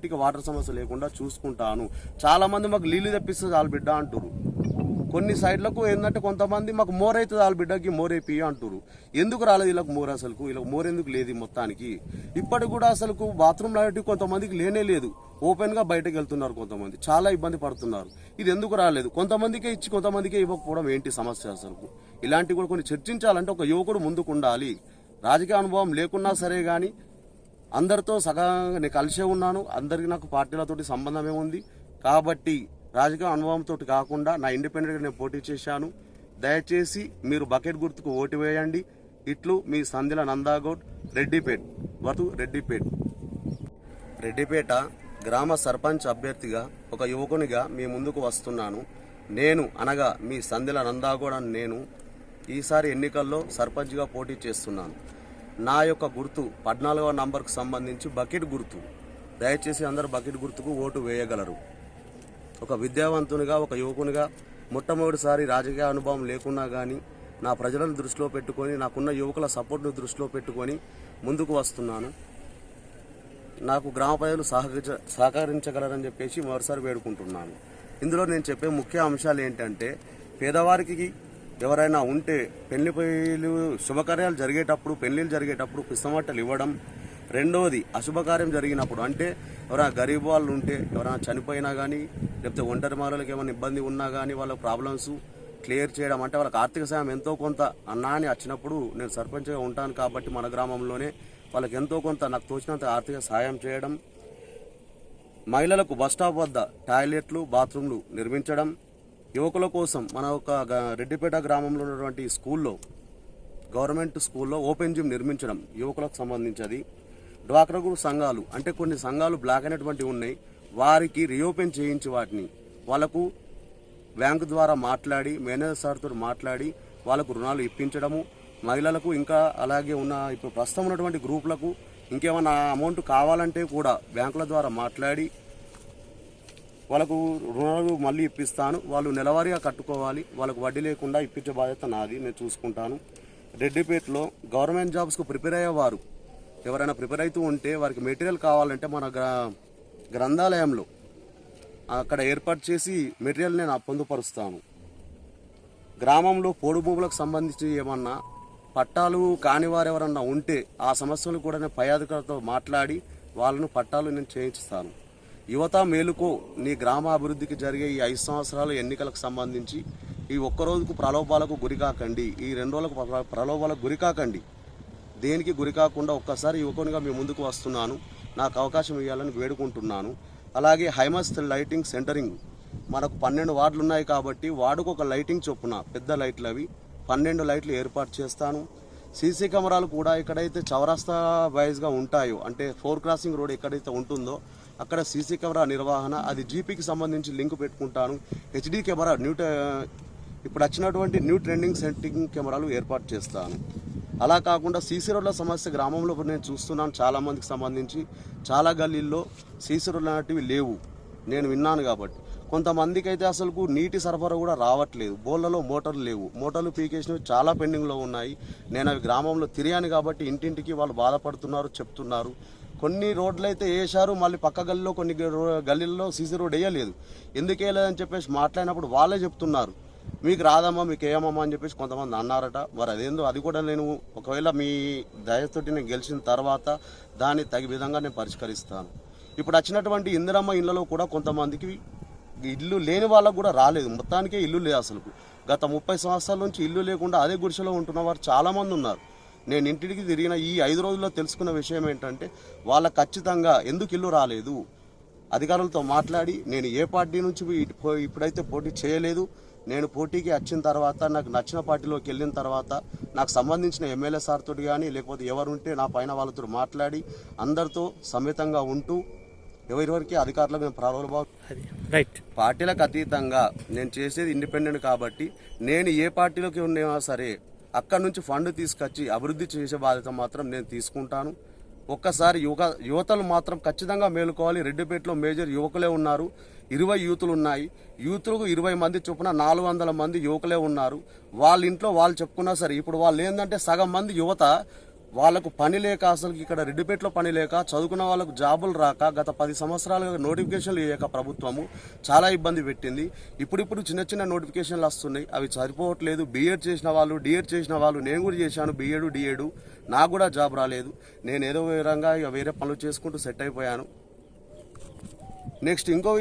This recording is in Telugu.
ఇంటికి వాటర్ సమస్య లేకుండా చూసుకుంటాను. చాలా మంది మాకు నీళ్ళు తెప్పిస్తే చాలు బిడ్డ అంటారు. కొన్ని సైడ్లకు ఏంటంటే కొంతమంది మాకు మోర్ అవుతుంది వాళ్ళ బిడ్డకి మోర్ అయిపోయి అంటారు. ఎందుకు రాలేదు వీళ్ళకి మోర్? అసలుకు వీళ్ళకి మోర్ ఎందుకు లేదు మొత్తానికి? ఇప్పటికి కూడా అసలుకు బాత్రూమ్ లాంటివి కొంతమందికి లేనే లేదు. ఓపెన్గా బయటకు వెళ్తున్నారు కొంతమంది, చాలా ఇబ్బంది పడుతున్నారు. ఇది ఎందుకు రాలేదు? కొంతమందికే ఇచ్చి కొంతమందికే ఇవ్వకపోవడం ఏంటి సమస్య అసలుకు? ఇలాంటివి కూడా కొన్ని చర్చించాలంటే ఒక యువకుడు ముందుకు ఉండాలి. రాజకీయ అనుభవం లేకున్నా సరే కానీ అందరితో సగంగా నేను కలిసే ఉన్నాను. అందరికీ నాకు పార్టీలతోటి సంబంధమే ఉంది కాబట్టి రాజకీయ అనుభవంతో కాకుండా నా ఇండిపెండెంట్గా నేను పోటీ చేశాను. దయచేసి మీరు బకెట్ గుర్తుకు ఓటు వేయండి. ఇట్లు మీ సందిల నందాగౌడ్, రెడ్డిపేట్ వతు రెడ్డిపేట గ్రామ సర్పంచ్ అభ్యర్థిగా ఒక యువకునిగా మీ ముందుకు వస్తున్నాను. నేను అనగా మీ సందిల నందాగౌడ్ అని నేను ఈసారి ఎన్నికల్లో సర్పంచ్గా పోటీ చేస్తున్నాను. నా యొక్క గుర్తు 14వ నంబర్కు సంబంధించి బకెట్ గుర్తు. దయచేసి అందరూ బకెట్ గుర్తుకు ఓటు వేయగలరు. ఒక విద్యావంతునిగా, ఒక యువకునిగా మొట్టమొదటిసారి రాజకీయ అనుభవం లేకున్నా కానీ నా ప్రజలను దృష్టిలో పెట్టుకొని, నాకున్న యువకుల సపోర్ట్ను దృష్టిలో పెట్టుకొని ముందుకు వస్తున్నాను. నాకు గ్రామ ప్రజలు సహకరించగలరని చెప్పేసి మరోసారి వేడుకుంటున్నాను. ఇందులో నేను చెప్పే ముఖ్య అంశాలు ఏంటంటే, పేదవారికి ఎవరైనా ఉంటే పెళ్లిళ్ళు శుభకార్యాలు జరిగేటప్పుడు, పెళ్లిళ్ళు జరిగేటప్పుడు పిస్తమట్టలు ఇవ్వడం. రెండవది అశుభకార్యం జరిగినప్పుడు, అంటే ఎవరైనా గరీబ్ వాళ్ళు ఉంటే, ఎవరైనా చనిపోయినా కానీ, లేకపోతే ఒంటరి మాలలకు ఏమైనా ఇబ్బంది ఉన్నా కానీ వాళ్ళ ప్రాబ్లమ్స్ క్లియర్ చేయడం, అంటే వాళ్ళకి ఆర్థిక సాయం ఎంతో కొంత అన్నా అని వచ్చినప్పుడు నేను సర్పంచ్గా ఉంటాను కాబట్టి మన గ్రామంలోనే వాళ్ళకి ఎంతో కొంత నాకు తోచినంత ఆర్థిక సాయం చేయడం. మహిళలకు బస్టాప్ వద్ద టాయిలెట్లు, బాత్రూమ్లు నిర్మించడం. యువకుల కోసం మన ఒక రెడ్డిపేట గ్రామంలో ఉన్నటువంటి స్కూల్లో, గవర్నమెంట్ స్కూల్లో ఓపెన్ జిమ్ నిర్మించడం యువకులకు సంబంధించి. డ్వాక్రా గ్రూప్ సంఘాలు, అంటే కొన్ని సంఘాలు బ్లాక్ అయినటువంటివి ఉన్నాయి, వారికి రీఓపెన్ చేయించి వాటిని వాళ్ళకు బ్యాంకు ద్వారా మాట్లాడి, మేనేజర్ సార్తో మాట్లాడి వాళ్ళకు రుణాలు ఇప్పించడము. మహిళలకు ఇంకా అలాగే ఉన్న ఇప్పుడు ప్రస్తుతం ఉన్నటువంటి గ్రూపులకు ఇంకేమైనా అమౌంట్ కావాలంటే కూడా బ్యాంకుల ద్వారా మాట్లాడి వాళ్ళకు రుణాలు మళ్ళీ ఇప్పిస్తాను. వాళ్ళు నెలవారీగా కట్టుకోవాలి, వాళ్ళకు వడ్డీ లేకుండా ఇప్పించే బాధ్యత నాది, నేను చూసుకుంటాను. రెడ్డిపేటలో గవర్నమెంట్ జాబ్స్కు ప్రిపేర్ అయ్యేవారు ఎవరైనా ప్రిపేర్ అవుతూ ఉంటే వారికి మెటీరియల్ కావాలంటే మన గ్రంథాలయంలో అక్కడ ఏర్పాటు చేసి మెటీరియల్ నేను పొందుపరుస్తాను. గ్రామంలో పోడు భూములకు సంబంధించి ఏమన్నా పట్టాలు కాని వారు ఎవరన్నా ఉంటే ఆ సమస్యలు కూడా నేను పై అధికారులతో మాట్లాడి వాళ్ళను పట్టాలు నేను చేయించుతాను. యువత మేలుకో, నీ గ్రామ అభివృద్ధికి జరిగే ఈ 5 సంవత్సరాల ఎన్నికలకు సంబంధించి ఈ ఒక్కరోజుకు ప్రలోభాలకు గురికాకండి, ఈ 2 రోజులకు ప్రలోభాలకు గురికాకండి. దేనికి గురికాకుండా ఒక్కసారి యువకునిగా మీ ముందుకు వస్తున్నాను. నాకు అవకాశం ఇవ్వాలని వేడుకుంటున్నాను. అలాగే హైమస్ లైటింగ్ సెంటరింగ్, మనకు 12 వార్డులు ఉన్నాయి కాబట్టి వార్డుకు ఒక లైటింగ్ చొప్పున పెద్ద లైట్లు అవి 12 లైట్లు ఏర్పాటు చేస్తాను. సీసీ కెమెరాలు కూడా ఎక్కడైతే చౌరస్తా వైజ్గా ఉంటాయో, అంటే 4 క్రాసింగ్ రోడ్ ఎక్కడైతే ఉంటుందో అక్కడ సీసీ కెమెరా నిర్వహణ, అది జీపీకి సంబంధించి లింక్ పెట్టుకుంటాను. హెచ్డీ కెమెరా ఇప్పుడు వచ్చినటువంటి న్యూ ట్రెండింగ్ సెట్టింగ్ కెమెరాలు ఏర్పాటు చేస్తాను. అలా కాకుండా సీసీ రోడ్ల సమస్య గ్రామంలో నేను చూస్తున్నాను. చాలామందికి సంబంధించి చాలా గల్లీల్లో సీసీ రోడ్లు అనేటివి లేవు, నేను విన్నాను. కాబట్టి కొంతమందికి అయితే అసలు నీటి సరఫరా కూడా రావట్లేదు, బోళ్లలో మోటార్లు లేవు, మోటార్లు పీకేసినవి చాలా పెండింగ్లో ఉన్నాయి. నేను అవి గ్రామంలో తిరిగాను కాబట్టి ఇంటింటికి వాళ్ళు బాధపడుతున్నారు, చెప్తున్నారు. కొన్ని రోడ్లు అయితే వేశారు, మళ్ళీ పక్క గల్లీలో కొన్ని గల్లీల్లో సీసీ రోడ్ వేయలేదు. ఎందుకు వేయలేదని చెప్పేసి మాట్లాడినప్పుడు వాళ్ళే చెప్తున్నారు, మీకు రాదమ్మా, మీకు ఏమమ్మా అని చెప్పేసి కొంతమంది అన్నారట. మరి అదేందో అది కూడా నేను ఒకవేళ మీ దయతోటి నేను గెలిచిన తర్వాత దాన్ని తగి విధంగా నేను పరిష్కరిస్తాను. ఇప్పుడు వచ్చినటువంటి ఇందిరమ్మ ఇళ్లలో కూడా కొంతమందికి ఇల్లు లేని వాళ్ళకు కూడా రాలేదు, మొత్తానికే ఇల్లు లేదు. అసలు గత 30 సంవత్సరాల నుంచి ఇల్లు లేకుండా అదే గుడిసెలో ఉంటున్న వారు చాలామంది ఉన్నారు. నేను ఇంటికి తిరిగిన ఈ 5 రోజుల్లో తెలుసుకున్న విషయం ఏంటంటే, వాళ్ళకు ఖచ్చితంగా ఎందుకు ఇల్లు రాలేదు అధికారులతో మాట్లాడి, నేను ఏ పార్టీ నుంచి ఇప్పుడైతే పోటీ చేయలేదు, నేను పోటీకి వచ్చిన తర్వాత నాకు నచ్చిన పార్టీలోకి వెళ్ళిన తర్వాత నాకు సంబంధించిన ఎమ్మెల్యే సార్ తోటి కానీ లేకపోతే ఎవరుంటే నా పైన వాళ్ళతో మాట్లాడి అందరితో సమితంగా ఉంటూ ఎవరికి అధికారులకు నేను ప్రారంభం పార్టీలకు అతీతంగా నేను చేసేది ఇండిపెండెంట్ కాబట్టి నేను ఏ పార్టీలోకి ఉన్నా సరే అక్కడి నుంచి ఫండ్ తీసుకొచ్చి అభివృద్ధి చేసే బాధ్యత మాత్రం నేను తీసుకుంటాను. ఒక్కసారి యువతలు మాత్రం ఖచ్చితంగా మేలుకోవాలి. రెడ్డిపేటలో మేజర్ యువకులే ఉన్నారు, 20 యూతులు ఉన్నాయి. యూతులకు 20 మంది చొప్పున 400 మంది యువకులే ఉన్నారు. వాళ్ళ ఇంట్లో వాళ్ళు చెప్పుకున్నా సరే ఇప్పుడు వాళ్ళు ఏంటంటే సగం మంది యువత వాళ్ళకు పని లేక అసలు ఇక్కడ రెడ్డిపేటలో పని లేక చదువుకున్న వాళ్ళకు జాబులు రాక గత 10 సంవత్సరాలుగా నోటిఫికేషన్లు ఇవ్వక ప్రభుత్వము చాలా ఇబ్బంది పెట్టింది. ఇప్పుడిప్పుడు చిన్న చిన్న నోటిఫికేషన్లు వస్తున్నాయి, అవి సరిపోవట్లేదు. బీఎడ్ చేసిన వాళ్ళు, డిఎడ్ చేసిన వాళ్ళు, నేను కూడా చేశాను బీఎడ్ డిఎడ్, నాకు కూడా జాబ్ రాలేదు. నేను ఏదో విధంగా ఇక వేరే పనులు చేసుకుంటూ సెట్ అయిపోయాను. నెక్స్ట్ ఇంకో విషయం